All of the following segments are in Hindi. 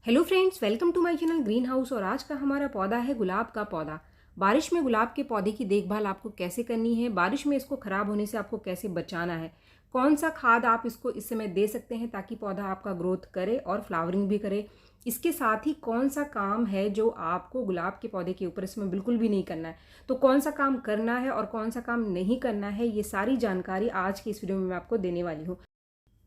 Hello friends, welcome to my channel green house. और आज का हमारा पौधा है गुलाब का पौधा। बारिश में गुलाब के पौधे की देखभाल आपको कैसे करनी है, बारिश में इसको ख़राब होने से आपको कैसे बचाना है, कौन सा खाद आप इसको इस समय दे सकते हैं ताकि पौधा आपका ग्रोथ करे और फ्लावरिंग भी करे। इसके साथ ही कौन सा काम है जो आपको गुलाब के पौधे के ऊपर इसमें बिल्कुल भी नहीं करना है, तो कौन सा काम करना है और कौन सा काम नहीं करना है, ये सारी जानकारी आज की इस वीडियो में मैं आपको देने वाली हूँ।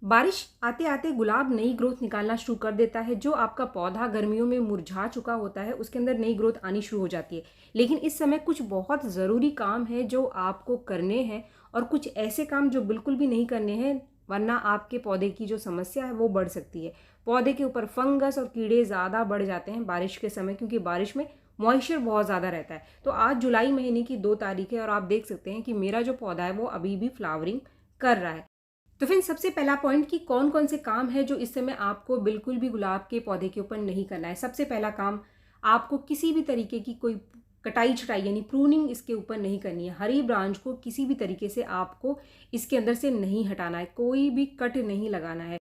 बारिश आते आते गुलाब नई ग्रोथ निकालना शुरू कर देता है। जो आपका पौधा गर्मियों में मुरझा चुका होता है उसके अंदर नई ग्रोथ आनी शुरू हो जाती है। लेकिन इस समय कुछ बहुत ज़रूरी काम है जो आपको करने हैं और कुछ ऐसे काम जो बिल्कुल भी नहीं करने हैं, वरना आपके पौधे की जो समस्या है वो बढ़ सकती है। पौधे के ऊपर फंगस और कीड़े ज़्यादा बढ़ जाते हैं बारिश के समय, क्योंकि बारिश में मॉइस्चर बहुत ज़्यादा रहता है। तो आज जुलाई महीने की 2 तारीख है और आप देख सकते हैं कि मेरा जो पौधा है वो अभी भी फ्लावरिंग कर रहा है। तो फिर सबसे पहला पॉइंट कि कौन कौन से काम है जो इस समय आपको बिल्कुल भी गुलाब के पौधे के ऊपर नहीं करना है। सबसे पहला काम, आपको किसी भी तरीके की कोई कटाई छटाई यानी प्रूनिंग इसके ऊपर नहीं करनी है। हरी ब्रांच को किसी भी तरीके से आपको इसके अंदर से नहीं हटाना है, कोई भी कट नहीं लगाना है।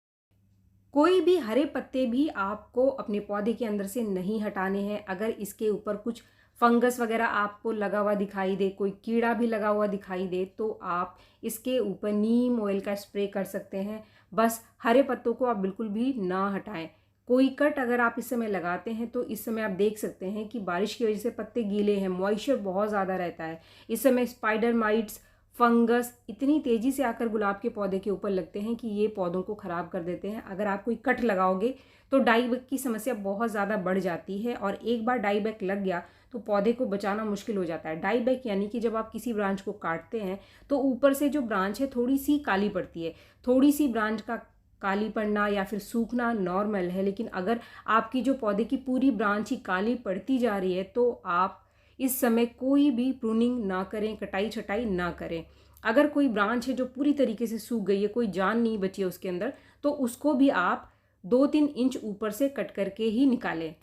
कोई भी हरे पत्ते भी आपको अपने पौधे के अंदर से नहीं हटाने हैं। अगर इसके ऊपर कुछ फंगस वगैरह आपको लगा हुआ दिखाई दे, कोई कीड़ा भी लगा हुआ दिखाई दे, तो आप इसके ऊपर नीम ऑयल का स्प्रे कर सकते हैं। बस हरे पत्तों को आप बिल्कुल भी ना हटाएं। कोई कट अगर आप इस समय लगाते हैं तो इस समय आप देख सकते हैं कि बारिश की वजह से पत्ते गीले हैं, मॉइस्चर बहुत ज़्यादा रहता है। इस समय स्पाइडर माइट्स, फंगस इतनी तेज़ी से आकर गुलाब के पौधे के ऊपर लगते हैं कि ये पौधों को ख़राब कर देते हैं। अगर आप कोई कट लगाओगे तो डाई बैक की समस्या बहुत ज़्यादा बढ़ जाती है, और एक बार डाई बैक लग गया तो पौधे को बचाना मुश्किल हो जाता है। डाई बैक यानी कि जब आप किसी ब्रांच को काटते हैं तो ऊपर से जो ब्रांच है थोड़ी सी काली पड़ती है। थोड़ी सी ब्रांच का काली पड़ना या फिर सूखना नॉर्मल है, लेकिन अगर आपकी जो पौधे की पूरी ब्रांच ही काली पड़ती जा रही है तो आप इस समय कोई भी प्रूनिंग ना करें, कटाई छटाई ना करें। अगर कोई ब्रांच है जो पूरी तरीके से सूख गई है, कोई जान नहीं बची है उसके अंदर, तो उसको भी आप 2-3 इंच ऊपर से कट करके ही निकालें।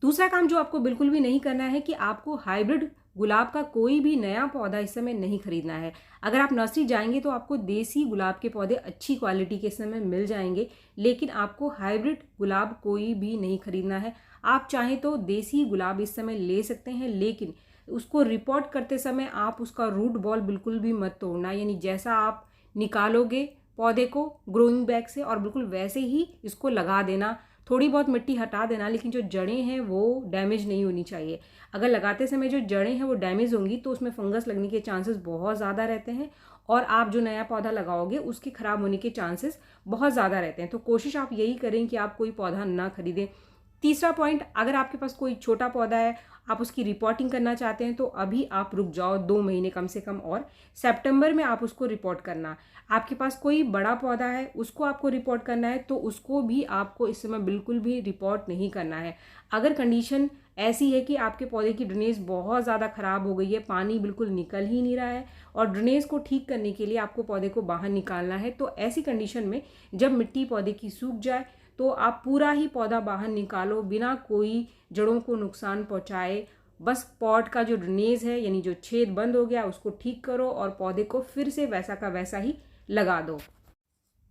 दूसरा काम जो आपको बिल्कुल भी नहीं करना है कि आपको हाइब्रिड गुलाब का कोई भी नया पौधा इस समय नहीं खरीदना है। अगर आप नर्सरी जाएंगे तो आपको देसी गुलाब के पौधे अच्छी क्वालिटी के इस समय मिल जाएंगे, लेकिन आपको हाइब्रिड गुलाब कोई भी नहीं खरीदना है। आप चाहें तो देसी गुलाब इस समय ले सकते हैं, लेकिन उसको रिपोर्ट करते समय आप उसका रूट बॉल बिल्कुल भी मत तोड़ना। यानी जैसा आप निकालोगे पौधे को ग्रोइंग बैग से और बिल्कुल वैसे ही इसको लगा देना। थोड़ी बहुत मिट्टी हटा देना, लेकिन जो जड़ें हैं वो डैमेज नहीं होनी चाहिए। अगर लगाते समय जो जड़ें हैं वो डैमेज होंगी तो उसमें फंगस लगने के चांसेस बहुत ज़्यादा रहते हैं, और आप जो नया पौधा लगाओगे उसके ख़राब होने के चांसेस बहुत ज़्यादा रहते हैं। तो कोशिश आप यही करें कि आप कोई पौधा ना खरीदें। तीसरा पॉइंट, अगर आपके पास कोई छोटा पौधा है, आप उसकी रिपोर्टिंग करना चाहते हैं, तो अभी आप रुक जाओ 2 महीने कम से कम, और सितंबर में आप उसको रिपोर्ट करना। आपके पास कोई बड़ा पौधा है उसको आपको रिपोर्ट करना है, तो उसको भी आपको इस समय बिल्कुल भी रिपोर्ट नहीं करना है। अगर कंडीशन ऐसी है कि आपके पौधे की ड्रेनेज बहुत ज़्यादा ख़राब हो गई है, पानी बिल्कुल निकल ही नहीं रहा है, और ड्रेनेज को ठीक करने के लिए आपको पौधे को बाहर निकालना है, तो ऐसी कंडीशन में जब मिट्टी पौधे की सूख जाए तो आप पूरा ही पौधा बाहर निकालो बिना कोई जड़ों को नुकसान पहुंचाए। बस पॉट का जो ड्रेनेज है यानी जो छेद बंद हो गया उसको ठीक करो और पौधे को फिर से वैसा का वैसा ही लगा दो।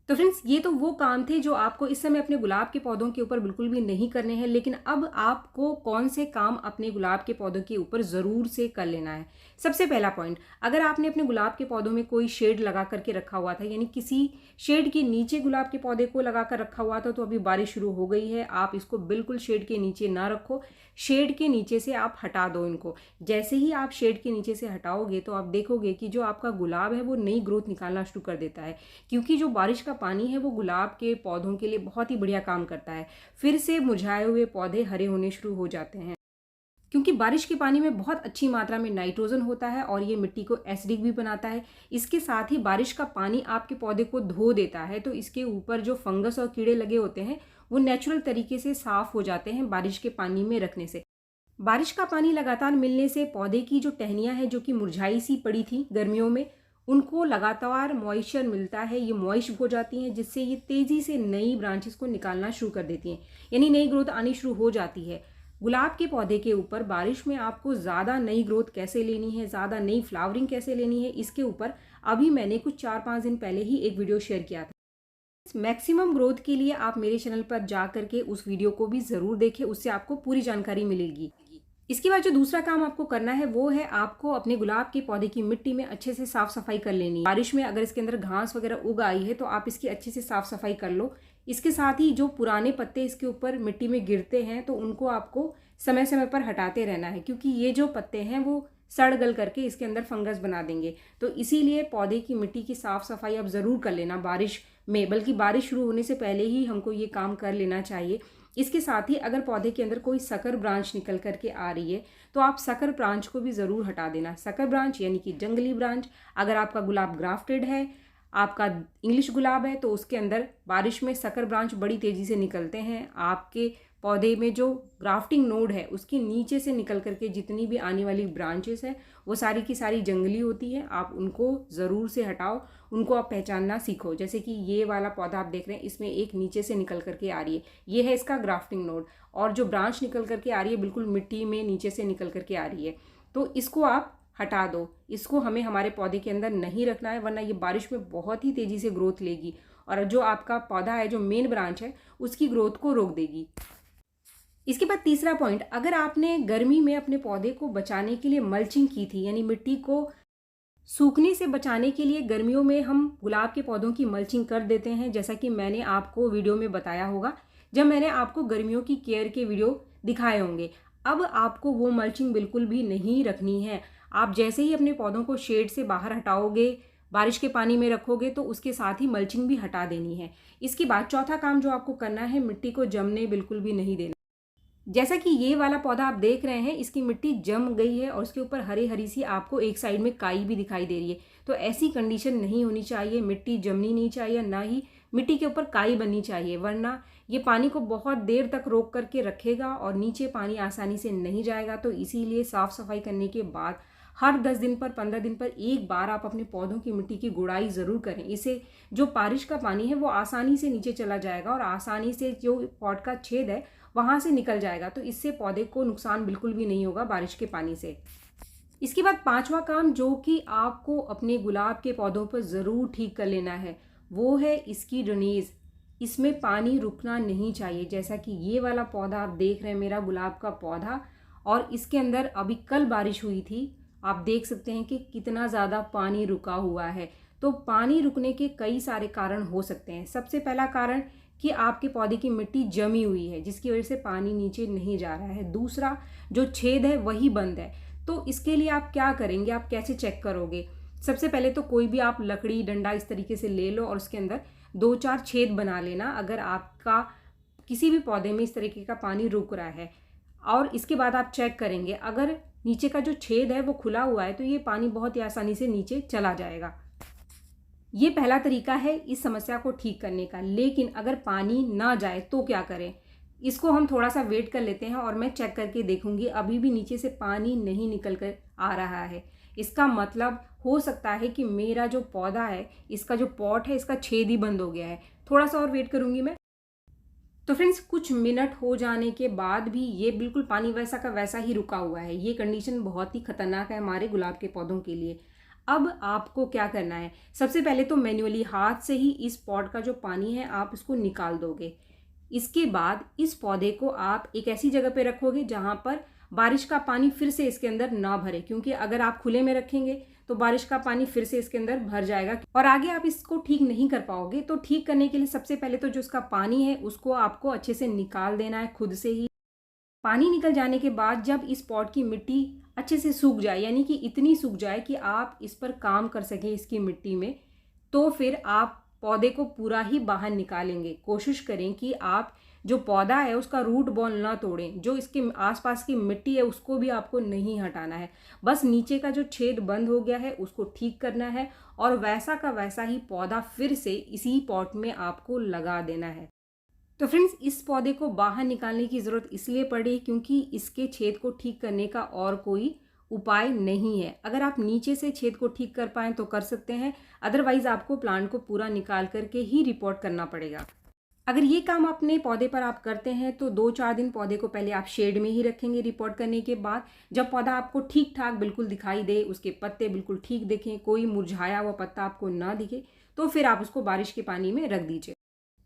तो फ्रेंड्स, ये तो वो काम थे जो आपको इस समय अपने गुलाब के पौधों के ऊपर बिल्कुल भी नहीं करने हैं। लेकिन अब आपको कौन से काम अपने गुलाब के पौधों के ऊपर ज़रूर से कर लेना है। सबसे पहला पॉइंट, अगर आपने अपने गुलाब के पौधों में कोई शेड लगा करके रखा हुआ था, यानी किसी शेड के नीचे गुलाब के पौधे को लगा कर रखा हुआ था, तो अभी बारिश शुरू हो गई है, आप इसको बिल्कुल शेड के नीचे ना रखो। शेड के नीचे से आप हटा दो इनको। जैसे ही आप शेड के नीचे से हटाओगे तो आप देखोगे कि जो आपका गुलाब है वो नई ग्रोथ निकालना शुरू कर देता है, क्योंकि जो बारिश का पानी है वो गुलाब के पौधों के लिए बहुत ही बढ़िया काम करता है। फिर से मुरझाए हुए पौधे हरे होने शुरू हो जाते हैं, क्योंकि बारिश के पानी में बहुत अच्छी मात्रा में नाइट्रोजन होता है और ये मिट्टी को एसिडिक भी बनाता है। इसके साथ ही बारिश का पानी आपके पौधे को धो देता है, तो इसके ऊपर जो फंगस और कीड़े लगे होते हैं वो नेचुरल तरीके से साफ हो जाते हैं बारिश के पानी में रखने से। बारिश का पानी लगातार मिलने से पौधे की जो टहनियाँ हैं जो कि मुरझाई सी पड़ी थी गर्मियों में, उनको लगातार मॉइस्चर मिलता है, ये मॉइस्ट हो जाती हैं, जिससे ये तेज़ी से नई ब्रांचेस को निकालना शुरू कर देती हैं, यानी नई ग्रोथ आनी शुरू हो जाती है। गुलाब के पौधे के ऊपर बारिश में आपको ज़्यादा नई ग्रोथ कैसे लेनी है, ज़्यादा नई फ्लावरिंग कैसे लेनी है, इसके ऊपर अभी मैंने कुछ 4-5 दिन पहले ही एक वीडियो शेयर किया था। मैक्सिमम ग्रोथ के लिए आप मेरे चैनल पर जा करके उस वीडियो को भी ज़रूर देखें, उससे आपको पूरी जानकारी मिलेगी। इसके बाद जो दूसरा काम आपको करना है वो है आपको अपने गुलाब के पौधे की मिट्टी में अच्छे से साफ सफाई कर लेनी है। बारिश में अगर इसके अंदर घास वगैरह उग आई है तो आप इसकी अच्छे से साफ सफाई कर लो। इसके साथ ही जो पुराने पत्ते इसके ऊपर मिट्टी में गिरते हैं तो उनको आपको समय समय पर हटाते रहना है, क्योंकि ये जो पत्ते हैं वो सड़ गल करके इसके अंदर फंगस बना देंगे। तो इसीलिए पौधे की मिट्टी की साफ सफाई आप ज़रूर कर लेना बारिश में, बल्कि बारिश शुरू होने से पहले ही हमको ये काम कर लेना चाहिए। इसके साथ ही अगर पौधे के अंदर कोई सकर ब्रांच निकल करके आ रही है तो आप सकर ब्रांच को भी ज़रूर हटा देना। सकर ब्रांच यानी कि जंगली ब्रांच। अगर आपका गुलाब ग्राफ्टेड है, आपका इंग्लिश गुलाब है, तो उसके अंदर बारिश में सकर ब्रांच बड़ी तेज़ी से निकलते हैं। आपके पौधे में जो ग्राफ्टिंग नोड है उसके नीचे से निकल करके जितनी भी आने वाली ब्रांचेस है वो सारी की सारी जंगली होती है। आप उनको ज़रूर से हटाओ, उनको आप पहचानना सीखो। जैसे कि ये वाला पौधा आप देख रहे हैं, इसमें एक नीचे से निकल करके आ रही है, ये है इसका ग्राफ्टिंग नोड। और जो ब्रांच निकल करके आ रही है बिल्कुल मिट्टी में नीचे से निकल करके आ रही है, तो इसको आप हटा दो। इसको हमें हमारे पौधे के अंदर नहीं रखना है, वरना ये बारिश में बहुत ही तेज़ी से ग्रोथ लेगी और जो आपका पौधा है, जो मेन ब्रांच है, उसकी ग्रोथ को रोक देगी। इसके बाद तीसरा पॉइंट, अगर आपने गर्मी में अपने पौधे को बचाने के लिए मल्चिंग की थी, यानी मिट्टी को सूखने से बचाने के लिए गर्मियों में हम गुलाब के पौधों की मल्चिंग कर देते हैं, जैसा कि मैंने आपको वीडियो में बताया होगा जब मैंने आपको गर्मियों की केयर के वीडियो दिखाए होंगे। अब आपको वो मल्चिंग बिल्कुल भी नहीं रखनी है। आप जैसे ही अपने पौधों को शेड से बाहर हटाओगे, बारिश के पानी में रखोगे, तो उसके साथ ही मल्चिंग भी हटा देनी है। इसके बाद चौथा काम जो आपको करना है, मिट्टी को जमने बिल्कुल भी नहीं देना। जैसा कि ये वाला पौधा आप देख रहे हैं, इसकी मिट्टी जम गई है और उसके ऊपर हरी हरी सी आपको एक साइड में काई भी दिखाई दे रही है। तो ऐसी कंडीशन नहीं होनी चाहिए, मिट्टी जमनी नहीं चाहिए, ना ही मिट्टी के ऊपर काई बननी चाहिए, वरना ये पानी को बहुत देर तक रोक करके रखेगा और नीचे पानी आसानी से नहीं जाएगा। तो इसीलिए साफ़ सफाई करने के बाद हर 10 दिन पर 15 दिन पर एक बार आप अपने पौधों की मिट्टी की गुड़ाई ज़रूर करें। इससे जो बारिश का पानी है वो आसानी से नीचे चला जाएगा और आसानी से जो पॉट का छेद है वहाँ से निकल जाएगा। तो इससे पौधे को नुकसान बिल्कुल भी नहीं होगा बारिश के पानी से। इसके बाद पांचवा काम जो कि आपको अपने गुलाब के पौधों पर ज़रूर ठीक कर लेना है, वो है इसकी ड्रेनेज। इसमें पानी रुकना नहीं चाहिए। जैसा कि ये वाला पौधा आप देख रहे हैं, मेरा गुलाब का पौधा, और इसके अंदर अभी कल बारिश हुई थी। आप देख सकते हैं कि कितना ज़्यादा पानी रुका हुआ है। तो पानी रुकने के कई सारे कारण हो सकते हैं। सबसे पहला कारण कि आपके पौधे की मिट्टी जमी हुई है, जिसकी वजह से पानी नीचे नहीं जा रहा है। दूसरा, जो छेद है वही बंद है। तो इसके लिए आप क्या करेंगे, आप कैसे चेक करोगे? सबसे पहले तो कोई भी आप लकड़ी डंडा इस तरीके से ले लो और उसके अंदर 2-4 छेद बना लेना, अगर आपका किसी भी पौधे में इस तरीके का पानी रुक रहा है। और इसके बाद आप चेक करेंगे, अगर नीचे का जो छेद है वो खुला हुआ है तो ये पानी बहुत ही आसानी से नीचे चला जाएगा। ये पहला तरीका है इस समस्या को ठीक करने का। लेकिन अगर पानी ना जाए तो क्या करें? इसको हम थोड़ा सा वेट कर लेते हैं और मैं चेक करके देखूंगी। अभी भी नीचे से पानी नहीं निकल कर आ रहा है, इसका मतलब हो सकता है कि मेरा जो पौधा है, इसका जो पॉट है, इसका छेद ही बंद हो गया है। थोड़ा सा और वेट करूंगी मैं। तो फ्रेंड्स, कुछ मिनट हो जाने के बाद भी ये बिल्कुल पानी वैसा का वैसा ही रुका हुआ है। ये कंडीशन बहुत ही खतरनाक है हमारे गुलाब के पौधों के लिए। अब आपको क्या करना है? सबसे पहले तो मैन्युअली हाथ से ही इस पॉट का जो पानी है आप इसको निकाल दोगे। इसके बाद इस पौधे को आप एक ऐसी जगह पे रखोगे जहाँ पर बारिश का पानी फिर से इसके अंदर ना भरे, क्योंकि अगर आप खुले में रखेंगे तो बारिश का पानी फिर से इसके अंदर भर जाएगा और आगे आप इसको ठीक नहीं कर पाओगे। तो ठीक करने के लिए सबसे पहले तो जो इसका पानी है उसको आपको अच्छे से निकाल देना है खुद से ही। पानी निकल जाने के बाद जब इस पॉट की मिट्टी अच्छे से सूख जाए, यानी कि इतनी सूख जाए कि आप इस पर काम कर सकें इसकी मिट्टी में, तो फिर आप पौधे को पूरा ही बाहर निकालेंगे। कोशिश करें कि आप जो पौधा है उसका रूट बॉल ना तोड़ें। जो इसके आसपास की मिट्टी है उसको भी आपको नहीं हटाना है। बस नीचे का जो छेद बंद हो गया है उसको ठीक करना है और वैसा का वैसा ही पौधा फिर से इसी पॉट में आपको लगा देना है। तो फ्रेंड्स, इस पौधे को बाहर निकालने की ज़रूरत इसलिए पड़ी क्योंकि इसके छेद को ठीक करने का और कोई उपाय नहीं है। अगर आप नीचे से छेद को ठीक कर पाएँ तो कर सकते हैं, अदरवाइज़ आपको प्लांट को पूरा निकाल करके ही रिपोर्ट करना पड़ेगा। अगर ये काम अपने पौधे पर आप करते हैं तो 2-4 दिन पौधे को पहले आप शेड में ही रखेंगे रिपोर्ट करने के बाद। जब पौधा आपको ठीक ठाक बिल्कुल दिखाई दे, उसके पत्ते बिल्कुल ठीक दिखें, कोई मुरझाया हुआ पत्ता आपको ना दिखे, तो फिर आप उसको बारिश के पानी में रख दीजिए।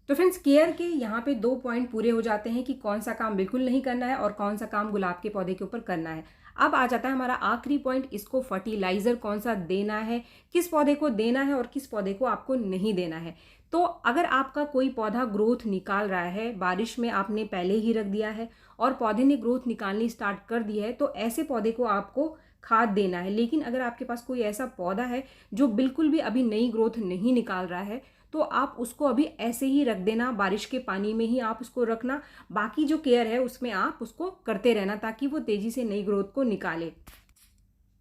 तो फ्रेंड्स, केयर के यहाँ पे 2 पॉइंट पूरे हो जाते हैं कि कौन सा काम बिल्कुल नहीं करना है और कौन सा काम गुलाब के पौधे के ऊपर करना है। अब आ जाता है हमारा आखिरी पॉइंट, इसको फर्टिलाइज़र कौन सा देना है, किस पौधे को देना है और किस पौधे को आपको नहीं देना है। तो अगर आपका कोई पौधा ग्रोथ निकाल रहा है, बारिश में आपने पहले ही रख दिया है और पौधे ने ग्रोथ निकालनी स्टार्ट कर दी है, तो ऐसे पौधे को आपको खाद देना है। लेकिन अगर आपके पास कोई ऐसा पौधा है जो बिल्कुल भी अभी नई ग्रोथ नहीं निकाल रहा है, तो आप उसको अभी ऐसे ही रख देना, बारिश के पानी में ही आप उसको रखना। बाकी जो केयर है उसमें आप उसको करते रहना ताकि वो तेज़ी से नई ग्रोथ को निकाले।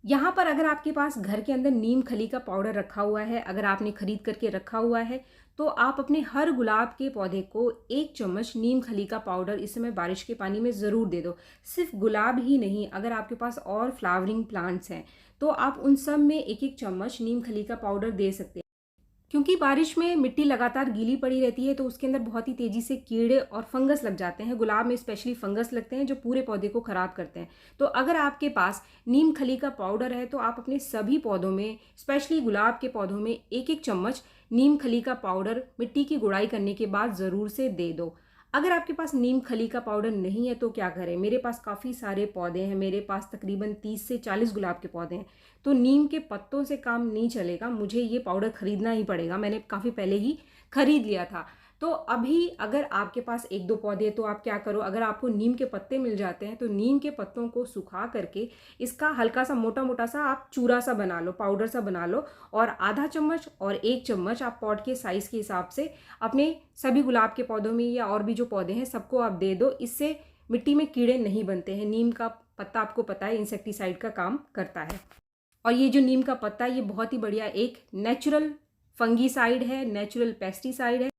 यहाँ पर अगर आपके पास घर के अंदर नीम खली का पाउडर रखा हुआ है, अगर आपने खरीद करके रखा हुआ है, तो आप अपने हर गुलाब के पौधे को 1 चम्मच नीम खली का पाउडर इस समय बारिश के पानी में ज़रूर दे दो। सिर्फ गुलाब ही नहीं, अगर आपके पास और फ्लावरिंग प्लांट्स हैं तो आप उन सब में 1-1 चम्मच नीम खली का पाउडर दे सकते हैं। क्योंकि बारिश में मिट्टी लगातार गीली पड़ी रहती है तो उसके अंदर बहुत ही तेज़ी से कीड़े और फंगस लग जाते हैं। गुलाब में स्पेशली फंगस लगते हैं जो पूरे पौधे को ख़राब करते हैं। तो अगर आपके पास नीम खली का पाउडर है तो आप अपने सभी पौधों में, स्पेशली गुलाब के पौधों में, 1-1 चम्मच नीम खली का पाउडर मिट्टी की गुड़ाई करने के बाद ज़रूर से दे दो। अगर आपके पास नीम खली का पाउडर नहीं है तो क्या करें? मेरे पास काफ़ी सारे पौधे हैं, मेरे पास तकरीबन 30 से 40 गुलाब के पौधे हैं, तो नीम के पत्तों से काम नहीं चलेगा, मुझे ये पाउडर ख़रीदना ही पड़ेगा। मैंने काफ़ी पहले ही ख़रीद लिया था। तो अभी अगर आपके पास 1-2 पौधे, तो आप क्या करो, अगर आपको नीम के पत्ते मिल जाते हैं तो नीम के पत्तों को सुखा करके इसका हल्का सा मोटा-मोटा सा आप चूरा सा बना लो, पाउडर सा बना लो, और आधा चम्मच और 1 चम्मच आप पॉट के साइज़ के हिसाब से अपने सभी गुलाब के पौधों में या और भी जो पौधे हैं सबको आप दे दो। इससे मिट्टी में कीड़े नहीं बनते हैं। नीम का पत्ता आपको पता है इंसेक्टिसाइड का काम करता है। और ये जो नीम का पत्ता है ये बहुत ही बढ़िया एक नेचुरल फंगीसाइड है, नेचुरल पेस्टिसाइड है।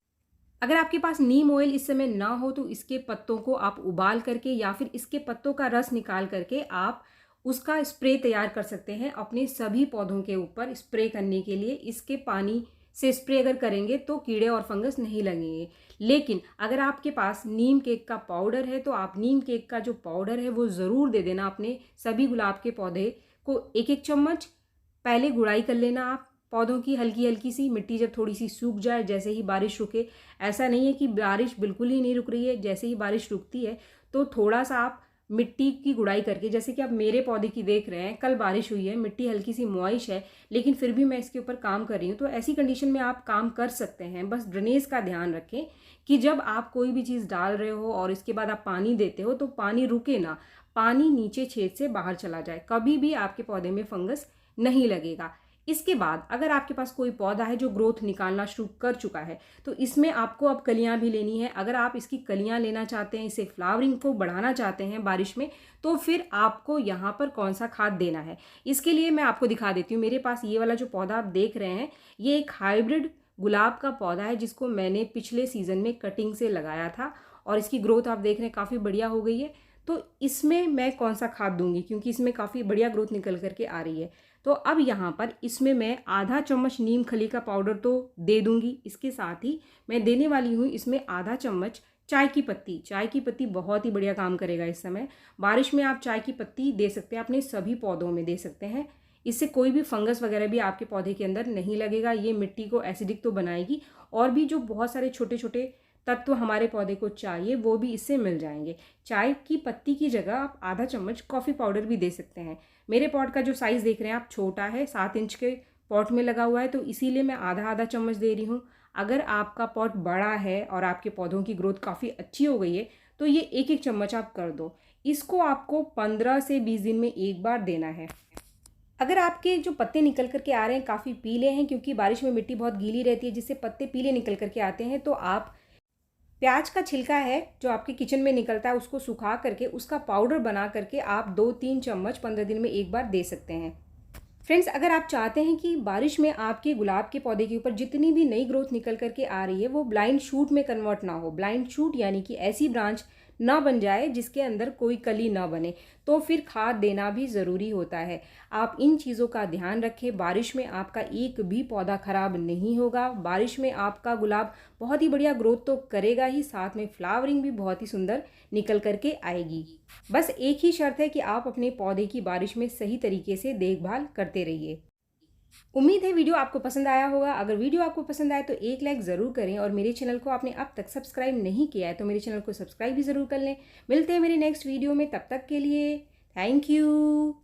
अगर आपके पास नीम ऑयल इस समय ना हो तो इसके पत्तों को आप उबाल करके या फिर इसके पत्तों का रस निकाल करके आप उसका स्प्रे तैयार कर सकते हैं अपने सभी पौधों के ऊपर स्प्रे करने के लिए। इसके पानी से स्प्रे अगर करेंगे तो कीड़े और फंगस नहीं लगेंगे। लेकिन अगर आपके पास नीम केक का पाउडर है तो आप नीम केक का जो पाउडर है वो ज़रूर दे देना अपने सभी गुलाब के पौधे को 1-1 चम्मच। पहले गुड़ाई कर लेना आप पौधों की हल्की हल्की सी, मिट्टी जब थोड़ी सी सूख जाए, जैसे ही बारिश रुके, ऐसा नहीं है कि बारिश बिल्कुल ही नहीं रुक रही है, जैसे ही बारिश रुकती है तो थोड़ा सा आप मिट्टी की गुड़ाई करके, जैसे कि आप मेरे पौधे की देख रहे हैं, कल बारिश हुई है, मिट्टी हल्की सी मॉइश है, लेकिन फिर भी मैं इसके ऊपर काम कर रही हूँ। तो ऐसी कंडीशन में आप काम कर सकते हैं। बस ड्रेनेज का ध्यान रखें कि जब आप कोई भी चीज़ डाल रहे हो और इसके बाद आप पानी देते हो तो पानी रुके ना, पानी नीचे छेद से बाहर चला जाए, कभी भी आपके पौधे में फंगस नहीं लगेगा। इसके बाद अगर आपके पास कोई पौधा है जो ग्रोथ निकालना शुरू कर चुका है तो इसमें आपको अब कलियां भी लेनी है। अगर आप इसकी कलियां लेना चाहते हैं, इसे फ्लावरिंग को बढ़ाना चाहते हैं बारिश में, तो फिर आपको यहाँ पर कौन सा खाद देना है इसके लिए मैं आपको दिखा देती हूँ। मेरे पास ये वाला जो पौधा आप देख रहे हैं ये एक हाइब्रिड गुलाब का पौधा है जिसको मैंने पिछले सीज़न में कटिंग से लगाया था और इसकी ग्रोथ आप देख रहे हैं काफ़ी बढ़िया हो गई है। तो इसमें मैं कौन सा खाद दूंगी क्योंकि इसमें काफ़ी बढ़िया ग्रोथ निकल करके आ रही है। तो अब यहाँ पर इसमें मैं आधा चम्मच नीम खली का पाउडर तो दे दूंगी। इसके साथ ही मैं देने वाली हूँ इसमें आधा चम्मच चाय की पत्ती। चाय की पत्ती बहुत ही बढ़िया काम करेगा इस समय बारिश में। आप चाय की पत्ती दे सकते हैं, अपने सभी पौधों में दे सकते हैं। इससे कोई भी फंगस वगैरह भी आपके पौधे के अंदर नहीं लगेगा। ये मिट्टी को एसिडिक तो बनाएगी और भी जो बहुत सारे छोटे छोटे तत्व हमारे पौधे को चाहिए वो भी इससे मिल जाएंगे। चाय की पत्ती की जगह आप आधा चम्मच कॉफ़ी पाउडर भी दे सकते हैं। मेरे पॉट का जो साइज़ देख रहे हैं आप छोटा है, 7 इंच के पॉट में लगा हुआ है, तो इसीलिए मैं आधा आधा चम्मच दे रही हूँ। अगर आपका पॉट बड़ा है और आपके पौधों की ग्रोथ काफ़ी अच्छी हो गई है तो ये 1-1 चम्मच आप कर दो। इसको आपको 15 से 20 दिन में एक बार देना है। अगर आपके जो पत्ते निकल करके आ रहे हैं काफ़ी पीले हैं, क्योंकि बारिश में मिट्टी बहुत गीली रहती है जिससे पत्ते पीले निकल करके आते हैं, तो आप प्याज का छिलका है जो आपके किचन में निकलता है उसको सुखा करके उसका पाउडर बना करके आप 2-3 चम्मच 15 दिन में एक बार दे सकते हैं। फ्रेंड्स, अगर आप चाहते हैं कि बारिश में आपके गुलाब के पौधे के ऊपर जितनी भी नई ग्रोथ निकल करके आ रही है वो ब्लाइंड शूट में कन्वर्ट ना हो, ब्लाइंड शूट यानी कि ऐसी ब्रांच ना बन जाए जिसके अंदर कोई कली ना बने, तो फिर खाद देना भी ज़रूरी होता है। आप इन चीज़ों का ध्यान रखें। बारिश में आपका एक भी पौधा ख़राब नहीं होगा। बारिश में आपका गुलाब बहुत ही बढ़िया ग्रोथ तो करेगा ही, साथ में फ्लावरिंग भी बहुत ही सुंदर निकल करके आएगी। बस एक ही शर्त है कि आप अपने पौधे की बारिश में सही तरीके से देखभाल करते रहिए। उम्मीद है वीडियो आपको पसंद आया होगा। अगर वीडियो आपको पसंद आए तो एक लाइक ज़रूर करें और मेरे चैनल को आपने अब तक सब्सक्राइब नहीं किया है तो मेरे चैनल को सब्सक्राइब भी ज़रूर कर लें। मिलते हैं मेरे नेक्स्ट वीडियो में, तब तक के लिए थैंक यू।